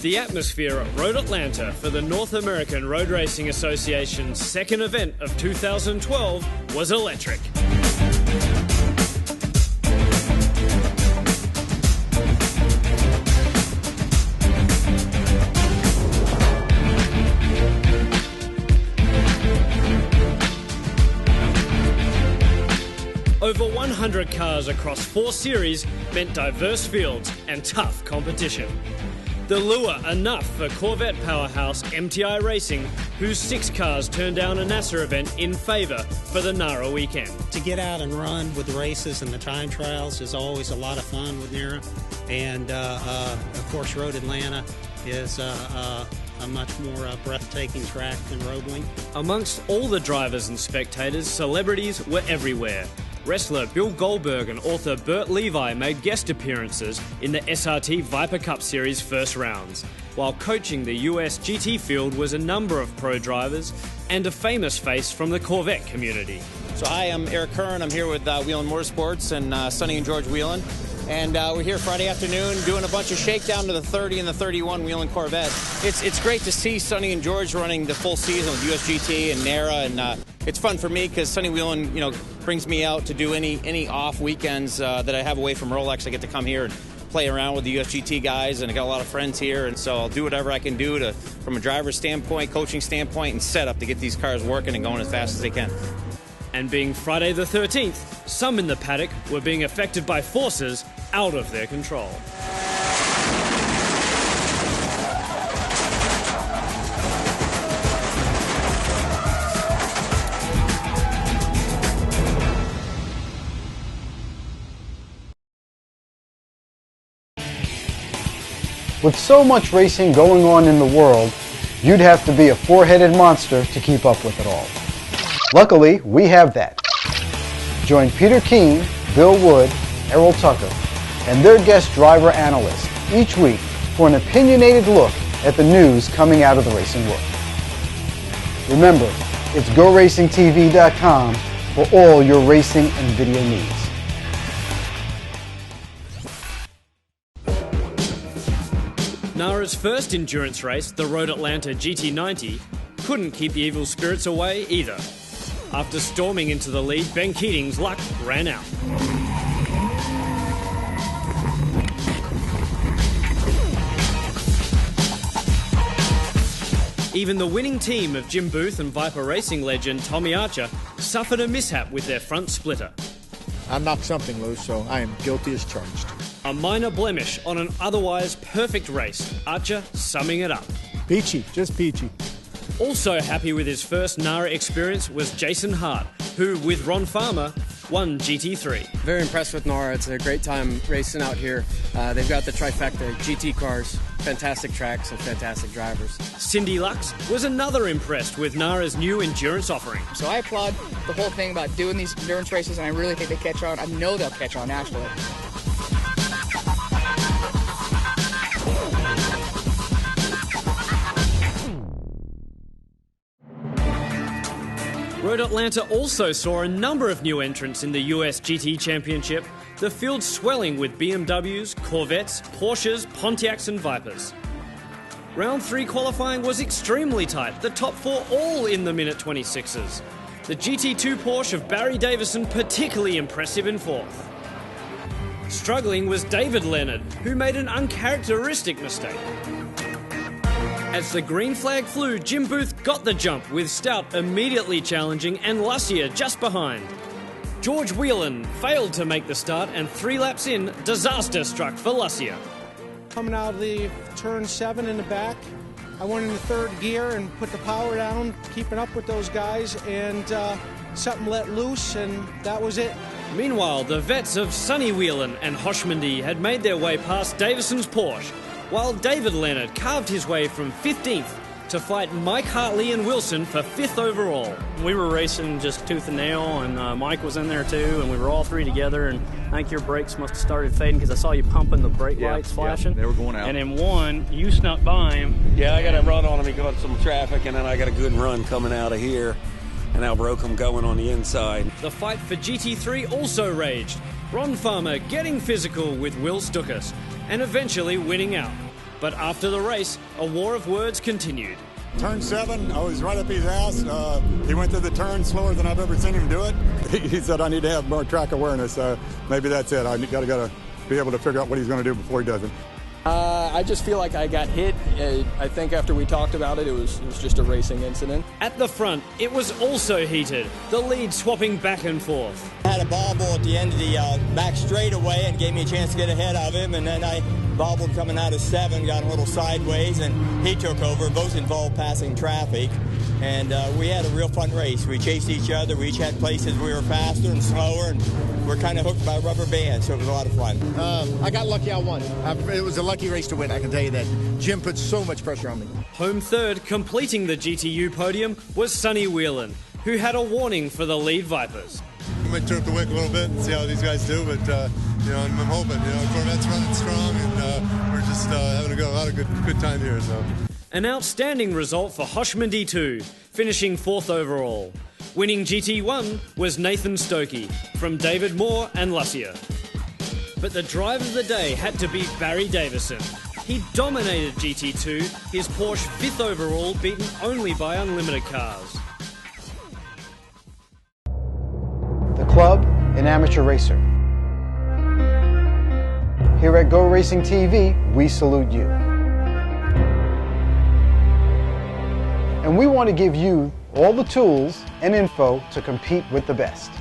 The atmosphere at Road Atlanta for the North American Road Racing Association's second event of 2012 was electric. Over 100 cars across 4 series meant diverse fields and tough competition. The lure enough for Corvette powerhouse MTI Racing, whose 6 cars turned down a NASRA event in favour for the NARRA weekend. To get out and run with the races and the time trials is always a lot of fun with NARRA. And of course, Road Atlanta is a much more breathtaking track than Roadwing. Amongst all the drivers and spectators, celebrities were everywhere. Wrestler Bill Goldberg and author Burt Levi made guest appearances in the SRT Viper Cup Series first rounds, while coaching the USGT field was a number of pro drivers and a famous face from the Corvette community. So hi, I'm Eric Kern. I'm here with Whelen Motorsports and Sonny and George Whelen. And we're here Friday afternoon doing a bunch of shakedown to the 30 and the 31 Whelen Corvette. It's great to see Sonny and George running the full season with USGT and NARRA, and it's fun for me because Sonny Whelen, brings me out to do any off weekends that I have away from Rolex. I get to come here and play around with the USGT guys, and I got a lot of friends here, and so I'll do whatever I can do from a driver's standpoint, coaching standpoint, and setup to get these cars working and going as fast as they can. And being Friday the 13th, some in the paddock were being affected by forces out of their control. With so much racing going on in the world, you'd have to be a four-headed monster to keep up with it all. Luckily, we have that. Join Peter Keene, Bill Wood, Errol Tucker, and their guest driver analyst each week for an opinionated look at the news coming out of the racing world. Remember, it's GoRacingTV.com for all your racing and video needs. NARRA's first endurance race, the Road Atlanta GT90, couldn't keep the evil spirits away either. After storming into the lead, Ben Keating's luck ran out. Even the winning team of Jim Booth and Viper Racing legend Tommy Archer suffered a mishap with their front splitter. I knocked something loose, so I am guilty as charged. A minor blemish on an otherwise perfect race, Archer summing it up. Peachy, just peachy. Also happy with his first NARRA experience was Jason Hart, who, with Ron Farmer, won GT3. Very impressed with NARRA. It's a great time racing out here. They've got the trifecta GT cars, fantastic tracks, and fantastic drivers. Cindy Lux was another impressed with NARRA's new endurance offering. So I applaud the whole thing about doing these endurance races, and I really think they catch on. I know they'll catch on, actually. Road Atlanta also saw a number of new entrants in the US GT Championship, the field swelling with BMWs, Corvettes, Porsches, Pontiacs and Vipers. Round 3 qualifying was extremely tight, the top 4 all in the minute 26s. The GT2 Porsche of Barry Davison particularly impressive in 4th. Struggling was David Leonard, who made an uncharacteristic mistake. As the green flag flew, Jim Booth got the jump, with Stout immediately challenging and Lussier just behind. George Whelen failed to make the start, and 3 laps in, disaster struck for Lussier. Coming out of the turn 7 in the back, I went in the 3rd gear and put the power down, keeping up with those guys, and something let loose, and that was it. Meanwhile, the vets of Sonny Whelen and Hoshmandi had made their way past Davison's Porsche, while David Leonard carved his way from 15th to fight Mike Hartley and Wilson for 5th overall. We were racing just tooth and nail, and Mike was in there too, and we were all 3 together, and I think your brakes must have started fading because I saw you pumping the brake lights flashing. They were going out. And in one, you snuck by him. Yeah, I got a run on him. He got some traffic, and then I got a good run coming out of here, and I broke him going on the inside. The fight for GT3 also raged, Ron Farmer getting physical with Will Stukas and eventually winning out. But after the race, a war of words continued. Turn 7, I was right up his ass. He went through the turn slower than I've ever seen him do it. He said, I need to have more track awareness. Maybe that's it. I got to be able to figure out what he's going to do before he does it. I just feel like I got hit. I think after we talked about it, it was just a racing incident. At the front, it was also heated, the lead swapping back and forth. I had a bobble at the end of the back straightaway and gave me a chance to get ahead of him, and then I bobbled coming out of 7, got a little sideways, and he took over. Both involved passing traffic, and we had a real fun race. We chased each other. We each had places we were faster and slower, and we're kind of hooked by rubber bands, so it was a lot of fun. I got lucky I won. It was a lucky race to win, I can tell you that. Jim put so much pressure on me. Home third, completing the GTU podium, was Sonny Whelen, who had a warning for the lead Vipers. We might turn up the wick a little bit and see how these guys do, but I'm hoping. Corvette's running strong, and we're just having a lot of good time here. So, an outstanding result for Hoshman D2, finishing 4th overall. Winning GT1 was Nathan Stokey from David Moore and Lussier. But the drive of the day had to be Barry Davison. He dominated GT2, his Porsche 5th overall, beaten only by unlimited cars. The club, an amateur racer. Here at Go Racing TV, we salute you. And we want to give you all the tools and info to compete with the best.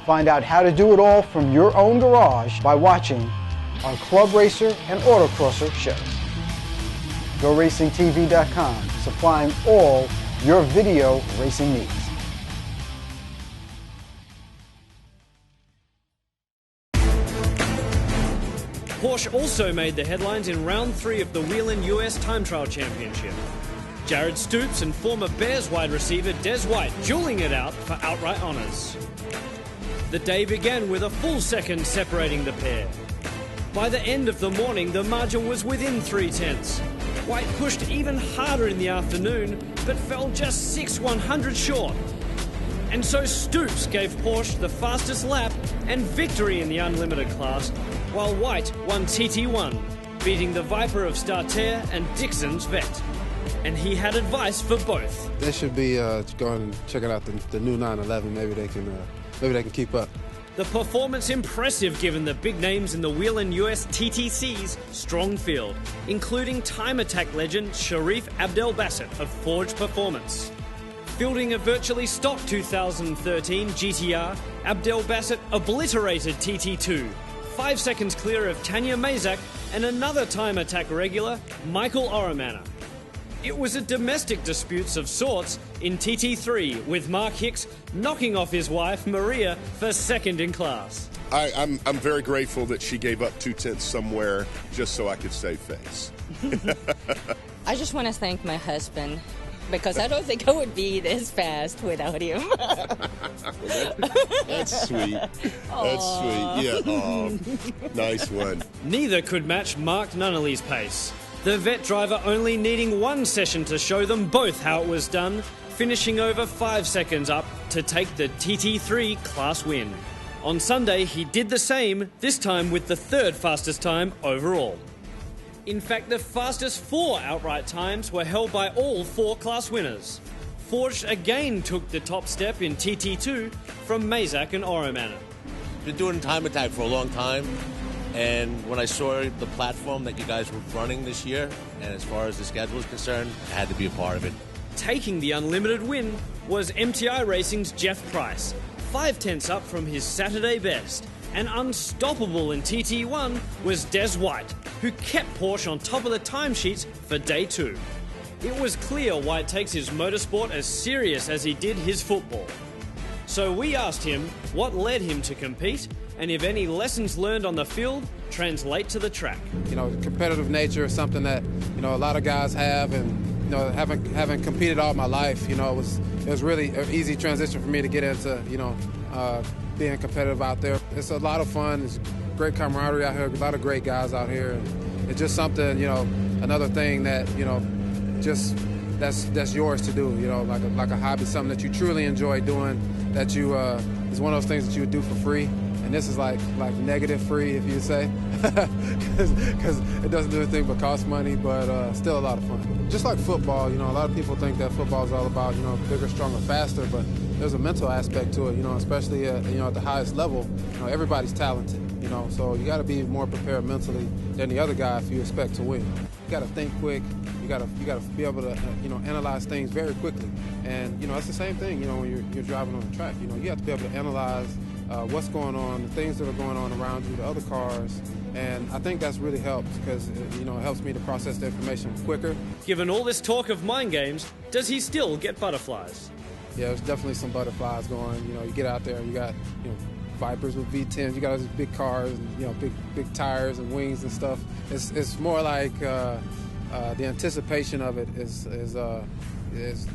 Find out how to do it all from your own garage by watching our Club Racer and Autocrosser shows. GoRacingTV.com, supplying all your video racing needs. Porsche also made the headlines in round 3 of the Whelen US TimeTrial Championship. Jared Stoops and former Bears wide receiver Des White dueling it out for outright honours. The day began with a full second separating the pair. By the end of the morning, the margin was within 3/10. White pushed even harder in the afternoon, but fell just 6/100 short. And so Stoops gave Porsche the fastest lap and victory in the unlimited class, while White won TT1, beating the Viper of Starter and Dixon's Vet. And he had advice for both. They should be going and checking out the new 911. Maybe they can keep up. The performance impressive given the big names in the Whelen USTTC's strong field, including time attack legend Sharif Abdel-Bassett of Forge Performance. Fielding a virtually stock 2013 GTR, Abdel-Bassett obliterated TT2, 5 seconds clear of Tanya Mazak and another time attack regular, Michael Oromana. It was a domestic dispute of sorts in TT3, with Mark Hicks knocking off his wife, Maria, for second in class. I'm very grateful that she gave up 2/10 somewhere just so I could save face. I just want to thank my husband, because I don't think I would be this fast without him. That's sweet. That's sweet. Yeah. Oh, nice one. Neither could match Mark Nunnally's pace. The vet driver only needing one session to show them both how it was done, finishing over 5 seconds up to take the TT3 class win. On Sunday, he did the same, this time with the 3rd fastest time overall. In fact, the fastest 4 outright times were held by all 4 class winners. Forge again took the top step in TT2 from Mazak and Oromana. Been doing time attack for a long time. And when I saw the platform that you guys were running this year, and as far as the schedule is concerned, I had to be a part of it. Taking the unlimited win was MTI Racing's Jeff Price, 5/10 up from his Saturday best. And unstoppable in TT1 was Des White, who kept Porsche on top of the timesheets for day 2. It was clear White takes his motorsport as serious as he did his football. So we asked him what led him to compete, and if any lessons learned on the field translate to the track. Competitive nature is something that, a lot of guys have, and, having competed all my life, it was really an easy transition for me to get into, being competitive out there. It's a lot of fun. It's great camaraderie out here, a lot of great guys out here. And it's just something, another thing that, just that's yours to do, like a hobby, something that you truly enjoy doing, that you is one of those things that you would do for free. and this is like negative free, if you say, because it doesn't do anything but cost money, but still a lot of fun. Just like football, you know, a lot of people think that football is all about, you know, bigger, stronger, faster, but there's a mental aspect to it, you know, especially at, you know, at the highest level. You know, everybody's talented, you know, so you got to be more prepared mentally than the other guy if you expect to win. You got to think quick. You got to be able to, you know, analyze things very quickly. And, you know, it's the same thing, you know, when you're driving on the track. You know, you have to be able to analyze what's going on, the things that are going on around you, the other cars. And I think that's really helped because, you know, it helps me to process the information quicker. Given all this talk of mind games, does he still get butterflies? Yeah, there's definitely some butterflies going. You know, you get out there, you got, you know, Vipers with V10s, you got all these big cars, and, you know, big tires and wings and stuff. It's more like the anticipation of it is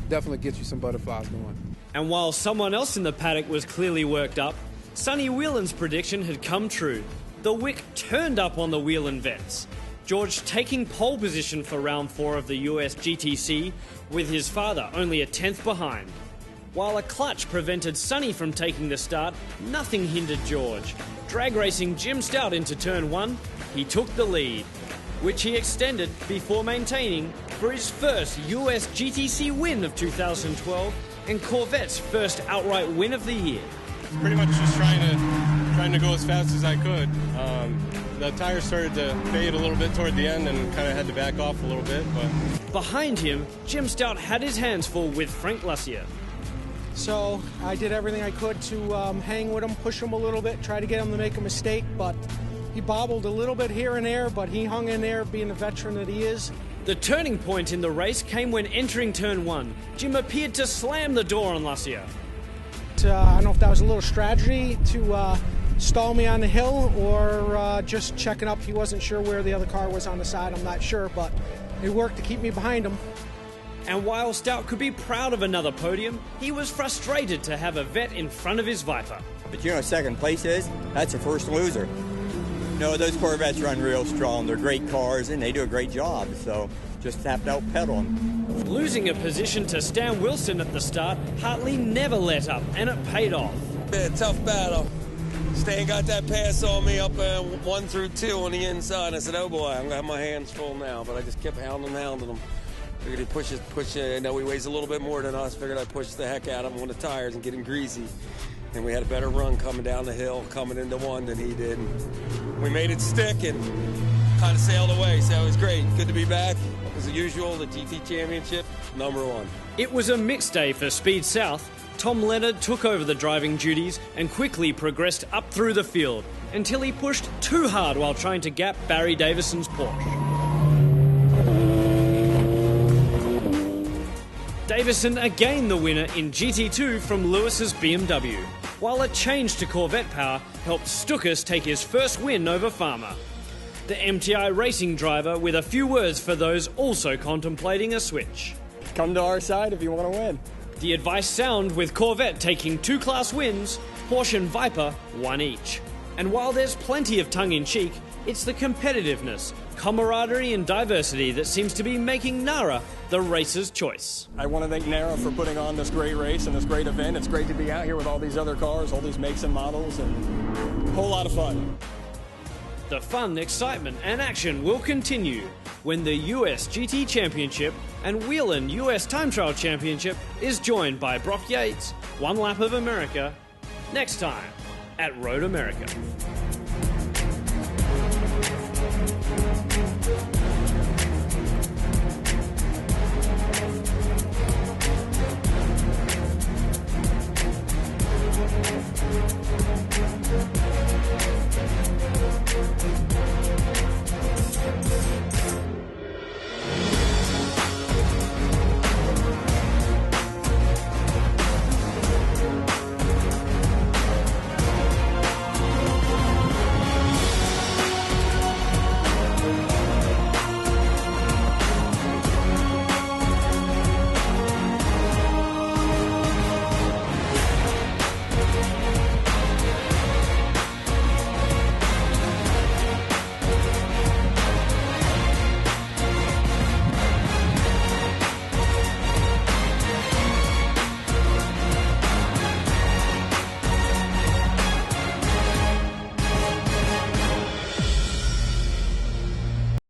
definitely gets you some butterflies going. And while someone else in the paddock was clearly worked up, Sonny Whelan's prediction had come true. The wick turned up on the Whelen vets. George taking pole position for round 4 of the USGTC, with his father only a 10th behind. While a clutch prevented Sonny from taking the start, nothing hindered George. Drag racing Jim Stout into turn 1, he took the lead, which he extended before maintaining for his first USGTC win of 2012 and Corvette's first outright win of the year. Pretty much just trying to go as fast as I could. The tires started to fade a little bit toward the end and kind of had to back off a little bit. But behind him, Jim Stout had his hands full with Frank Lussier. So I did everything I could to hang with him, push him a little bit, try to get him to make a mistake, but he bobbled a little bit here and there, but he hung in there, being the veteran that he is. The turning point in the race came when entering turn 1. Jim appeared to slam the door on Lussier. I don't know if that was a little strategy to stall me on the hill or just checking up. He wasn't sure where the other car was on the side, I'm not sure, but it worked to keep me behind him. And while Stout could be proud of another podium, he was frustrated to have a vet in front of his Viper. But you know what second place is? That's a first loser. You know, those Corvettes run real strong. They're great cars, and they do a great job, so just have to out-pedal them. Losing a position to Stan Wilson at the start, Hartley never let up, and it paid off. Yeah, tough battle. Stan got that pass on me up 1 through 2 on the inside. I said, oh boy, I'm going to have my hands full now, but I just kept hounding him. Figured he push. I know he weighs a little bit more than us. Figured I'd push the heck out of him on the tires and get him greasy. And we had a better run coming down the hill, coming into 1 than he did. We made it stick and kind of sailed away, so it was great. Good to be back. As usual, the GT Championship, #1. It was a mixed day for Speed South. Tom Leonard took over the driving duties and quickly progressed up through the field until he pushed too hard while trying to gap Barry Davison's Porsche. Davison again the winner in GT2 from Lewis's BMW, while a change to Corvette power helped Stukas take his first win over Farmer. The MTI racing driver with a few words for those also contemplating a switch. Come to our side if you want to win. The advice sound with Corvette taking 2 class wins, Porsche and Viper 1 each. And while there's plenty of tongue-in-cheek, it's the competitiveness, camaraderie and diversity that seems to be making NARRA the racer's choice. I want to thank NARRA for putting on this great race and this great event. It's great to be out here with all these other cars, all these makes and models, and a whole lot of fun. The fun, excitement and action will continue when the USGT Championship and Whelen US Time Trial Championship is joined by Brock Yates, One Lap of America, next time at Road America.